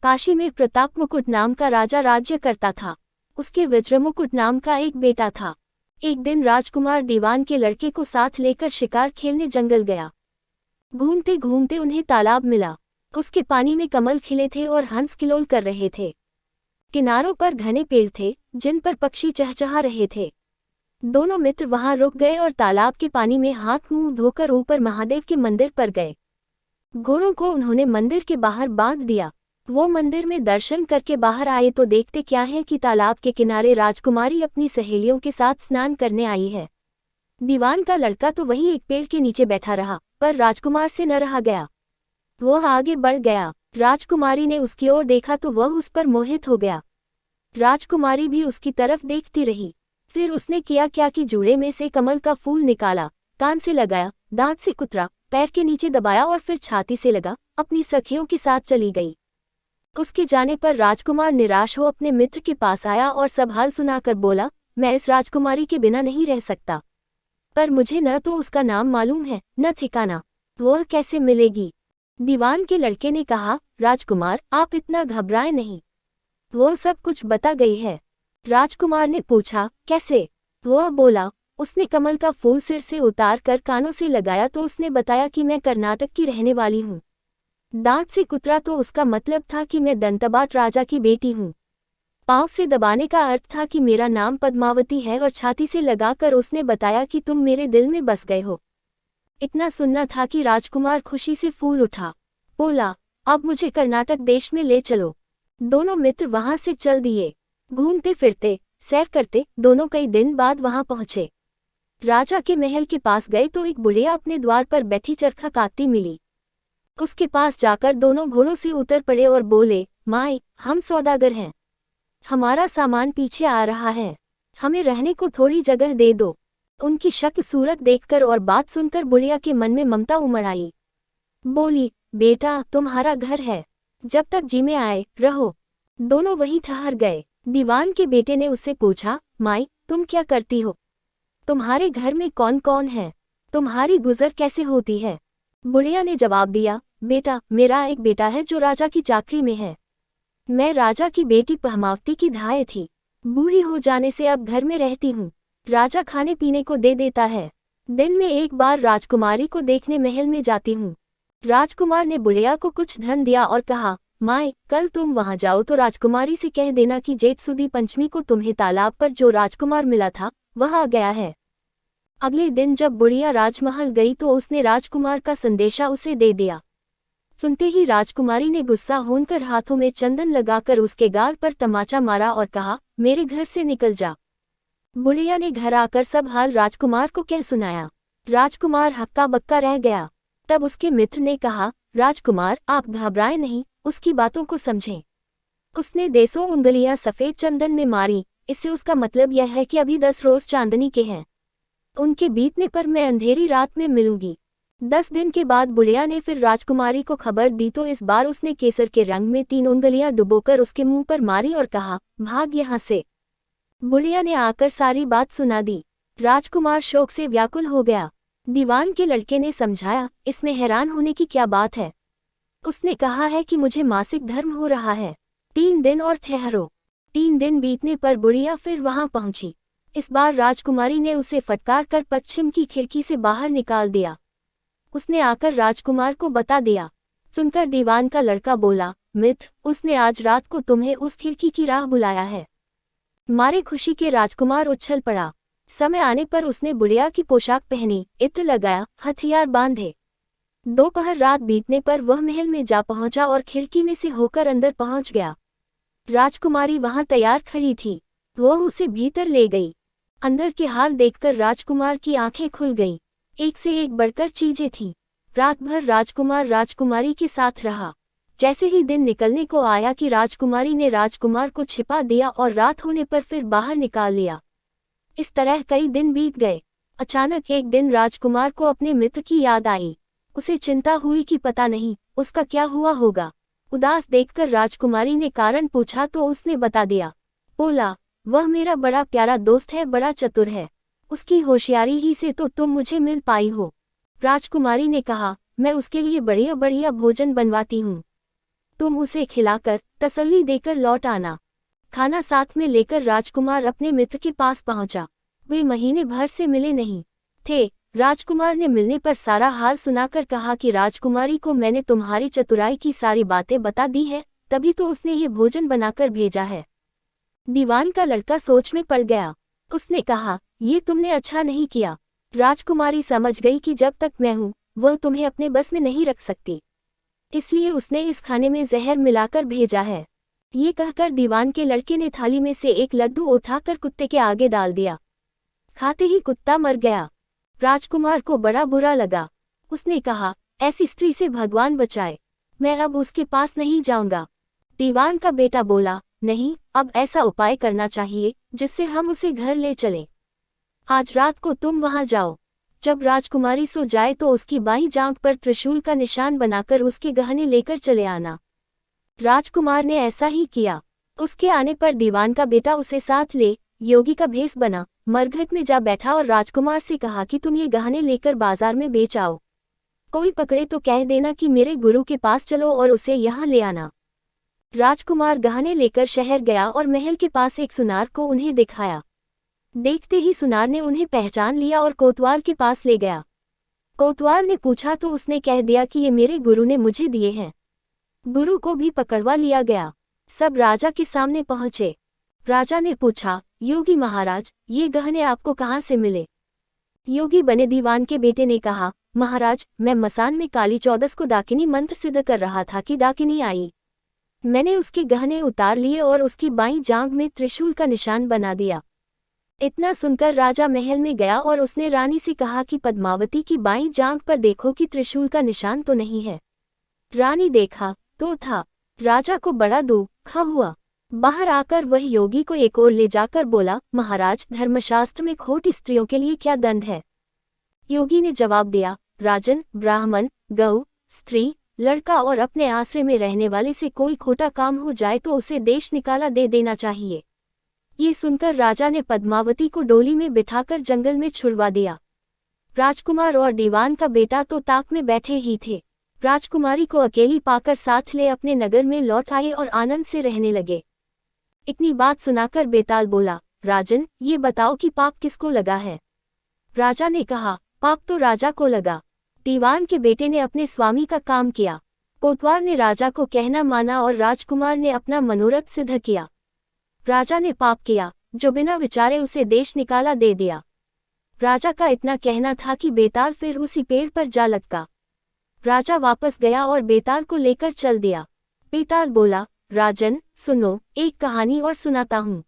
काशी में प्रताप मुकुट नाम का राजा राज्य करता था। उसके वज्रमुकुट नाम का एक बेटा था। एक दिन राजकुमार दीवान के लड़के को साथ लेकर शिकार खेलने जंगल गया। घूमते घूमते उन्हें तालाब मिला। उसके पानी में कमल खिले थे और हंस किलोल कर रहे थे। किनारों पर घने पेड़ थे जिन पर पक्षी चहचहा रहे थे। दोनों मित्र वहां रुक गए और तालाब के पानी में हाथ मुंह धोकर ऊपर महादेव के मंदिर पर गए। घोड़ों को उन्होंने मंदिर के बाहर बांध दिया। वो मंदिर में दर्शन करके बाहर आए तो देखते क्या है कि तालाब के किनारे राजकुमारी अपनी सहेलियों के साथ स्नान करने आई है। दीवान का लड़का तो वहीं एक पेड़ के नीचे बैठा रहा, पर राजकुमार से न रहा गया। वह आगे बढ़ गया। राजकुमारी ने उसकी ओर देखा तो वह उस पर मोहित हो गया। राजकुमारी भी उसकी तरफ देखती रही। फिर उसने किया क्या कि जूड़े में से कमल का फूल निकाला, कान से लगाया, दांत से कुतरा, पैर के नीचे दबाया और फिर छाती से लगा, अपनी सखियों के साथ चली गई। उसके जाने पर राजकुमार निराश हो अपने मित्र के पास आया और सब हाल सुनाकर बोला, मैं इस राजकुमारी के बिना नहीं रह सकता, पर मुझे न तो उसका नाम मालूम है न ठिकाना, वह कैसे मिलेगी। दीवान के लड़के ने कहा, राजकुमार आप इतना घबराएं नहीं, वह सब कुछ बता गई है। राजकुमार ने पूछा, कैसे? वह बोला, उसने कमल का फूल सिर से उतार कर कानों से लगाया तो उसने बताया कि मैं कर्नाटक की रहने वाली हूँ। दांत से कुतरा तो उसका मतलब था कि मैं दंतबाट राजा की बेटी हूँ। पांव से दबाने का अर्थ था कि मेरा नाम पद्मावती है और छाती से लगाकर उसने बताया कि तुम मेरे दिल में बस गए हो। इतना सुनना था कि राजकुमार खुशी से फूल उठा। बोला, अब मुझे कर्नाटक देश में ले चलो। दोनों मित्र वहां से चल दिए। घूमते फिरते सैर करते दोनों कई दिन बाद वहां पहुंचे। राजा के महल के पास गए तो एक बुढ़िया अपने द्वार पर बैठी चरखा काटती मिली। उसके पास जाकर दोनों घोड़ों से उतर पड़े और बोले, माई, हम सौदागर हैं, हमारा सामान पीछे आ रहा है, हमें रहने को थोड़ी जगह दे दो। उनकी शक्ल सूरत देखकर और बात सुनकर बुढ़िया के मन में ममता उमड़ आई। बोली, बेटा तुम्हारा घर है, जब तक जी में आए रहो। दोनों वहीं ठहर गए। दीवान के बेटे ने उससे पूछा, माई तुम क्या करती हो? तुम्हारे घर में कौन कौन है? तुम्हारी गुजर कैसे होती है? बुढ़िया ने जवाब दिया, बेटा मेरा एक बेटा है जो राजा की चाकरी में है। मैं राजा की बेटी पद्मावती की धाय थी। बूढ़ी हो जाने से अब घर में रहती हूँ। राजा खाने पीने को दे देता है। दिन में एक बार राजकुमारी को देखने महल में जाती हूँ। राजकुमार ने बुढ़िया को कुछ धन दिया और कहा, माए कल तुम वहां जाओ तो राजकुमारी से कह देना कि जेठ सुदी पंचमी को तुम्हें तालाब पर जो राजकुमार मिला था वह आ गया है। अगले दिन जब बुढ़िया राजमहल गई तो उसने राजकुमार का संदेशा उसे दे दिया। सुनते ही राजकुमारी ने गुस्सा होकर हाथों में चंदन लगाकर उसके गाल पर तमाचा मारा और कहा, मेरे घर से निकल जा। बुढ़िया ने घर आकर सब हाल राजकुमार को कह सुनाया। राजकुमार हक्का बक्का रह गया। तब उसके मित्र ने कहा, राजकुमार आप घबराएं नहीं, उसकी बातों को समझें। उसने 10 उंगलियां सफेद चंदन में मारी, इससे उसका मतलब यह है कि अभी 10 रोज चांदनी के हैं। उनके बीतने पर मैं अंधेरी रात में मिलूंगी। 10 दिन के बाद बुढ़िया ने फिर राजकुमारी को खबर दी तो इस बार उसने केसर के रंग में 3 उंगलियां डुबोकर उसके मुंह पर मारी और कहा, भाग यहाँ से। बुढ़िया ने आकर सारी बात सुना दी। राजकुमार शोक से व्याकुल हो गया। दीवान के लड़के ने समझाया, इसमें हैरान होने की क्या बात है? उसने कहा है कि मुझे मासिक धर्म हो रहा है, 3 दिन और ठहरो। 3 दिन बीतने पर बुढ़िया फिर वहां पहुंची। इस बार राजकुमारी ने उसे फटकार कर पश्चिम की खिड़की से बाहर निकाल दिया। उसने आकर राजकुमार को बता दिया। सुनकर दीवान का लड़का बोला, मित्र उसने आज रात को तुम्हें उस खिड़की की राह बुलाया है। मारे खुशी के राजकुमार उछल पड़ा। समय आने पर उसने बुढ़िया की पोशाक पहनी, इत्र लगाया, हथियार बांधे। दोपहर रात बीतने पर वह महल में जा पहुंचा और खिड़की में से होकर अंदर पहुंच गया। राजकुमारी वहां तैयार खड़ी थी। वह उसे भीतर ले गई। अंदर के हाल देखकर राजकुमार की आंखें खुल गईं। एक से एक बढ़कर चीजें थीं। रात भर राजकुमार राजकुमारी के साथ रहा। जैसे ही दिन निकलने को आया कि राजकुमारी ने राजकुमार को छिपा दिया और रात होने पर फिर बाहर निकाल लिया। इस तरह कई दिन बीत गए। अचानक एक दिन राजकुमार को अपने मित्र की याद आई। उसे चिंता हुई कि पता नहीं उसका क्या हुआ होगा। उदास देखकर राजकुमारी ने कारण पूछा तो उसने बता दिया। बोला, वह मेरा बड़ा प्यारा दोस्त है, बड़ा चतुर है, उसकी होशियारी ही से तो तुम मुझे मिल पाई हो। राजकुमारी ने कहा, मैं उसके लिए बढ़िया बढ़िया भोजन बनवाती हूँ। तुम उसे खिलाकर तसल्ली देकर लौट आना। खाना साथ में लेकर राजकुमार अपने मित्र के पास पहुंचा। वे महीने भर से मिले नहीं थे। राजकुमार ने मिलने पर सारा हाल सुनाकर कहा कि राजकुमारी को मैंने तुम्हारी चतुराई की सारी बातें बता दी है, तभी तो उसने ये भोजन बनाकर भेजा है। दीवान का लड़का सोच में पड़ गया। उसने कहा, ये तुमने अच्छा नहीं किया। राजकुमारी समझ गई कि जब तक मैं हूँ वह तुम्हें अपने बस में नहीं रख सकती, इसलिए उसने इस खाने में जहर मिलाकर भेजा है। ये कहकर दीवान के लड़के ने थाली में से एक लड्डू उठाकर कुत्ते के आगे डाल दिया। खाते ही कुत्ता मर गया। राजकुमार को बड़ा बुरा लगा। उसने कहा, ऐसी स्त्री से भगवान बचाए, मैं अब उसके पास नहीं जाऊंगा। दीवान का बेटा बोला, नहीं, अब ऐसा उपाय करना चाहिए जिससे हम उसे घर ले चलें। आज रात को तुम वहां जाओ। जब राजकुमारी सो जाए तो उसकी बाईं जांघ पर त्रिशूल का निशान बनाकर उसके गहने लेकर चले आना। राजकुमार ने ऐसा ही किया। उसके आने पर दीवान का बेटा उसे साथ ले योगी का भेष बना, मरघट में जा बैठा और राजकुमार से कहा कि तुम ये गहने लेकर बाजार में बेच आओ। कोई पकड़े तो कह देना कि मेरे गुरु के पास चलो और उसे यहाँ ले आना। राजकुमार गहने लेकर शहर गया और महल के पास एक सुनार को उन्हें दिखाया। देखते ही सुनार ने उन्हें पहचान लिया और कोतवाल के पास ले गया। कोतवाल ने पूछा तो उसने कह दिया कि ये मेरे गुरु ने मुझे दिए हैं। गुरु को भी पकड़वा लिया गया। सब राजा के सामने पहुंचे। राजा ने पूछा, योगी महाराज, ये गहने आपको कहाँ से मिले? योगी बने दीवान के बेटे ने कहा, महाराज, मैं मसान में काली चौदस को डाकिनी मंत्र सिद्ध कर रहा था कि डाकिनी आई। मैंने उसके गहने उतार लिए और उसकी बाईं जांघ में त्रिशूल का निशान बना दिया। इतना सुनकर राजा महल में गया और उसने रानी से कहा कि पद्मावती की बाईं जांघ पर देखो कि त्रिशूल का निशान तो नहीं है। रानी देखा तो था। राजा को बड़ा दुख हुआ। बाहर आकर वह योगी को एक ओर ले जाकर बोला, महाराज, धर्मशास्त्र में खोटी स्त्रियों के लिए क्या दंड है? योगी ने जवाब दिया, राजन, ब्राह्मण, गौ, स्त्री, लड़का और अपने आश्रय में रहने वाले से कोई खोटा काम हो जाए तो उसे देश निकाला दे देना चाहिए। ये सुनकर राजा ने पद्मावती को डोली में बिठाकर जंगल में छुड़वा दिया। राजकुमार और दीवान का बेटा तो ताक में बैठे ही थे। राजकुमारी को अकेली पाकर साथ ले अपने नगर में लौट आए और आनंद से रहने लगे। इतनी बात सुनाकर बेताल बोला, राजन, ये बताओ कि पाप किसको लगा है? राजा ने कहा, पाप तो राजा को लगा। दीवान के बेटे ने अपने स्वामी का काम किया। कोतवाल ने राजा को कहना माना और राजकुमार ने अपना मनोरथ सिद्ध किया। राजा ने पाप किया, जो बिना विचारे उसे देश निकाला दे दिया। राजा का इतना कहना था कि बेताल फिर उसी पेड़ पर जा लटका। राजा वापस गया और बेताल को लेकर चल दिया। बेताल बोला, राजन, सुनो, एक कहानी और सुनाता हूँ।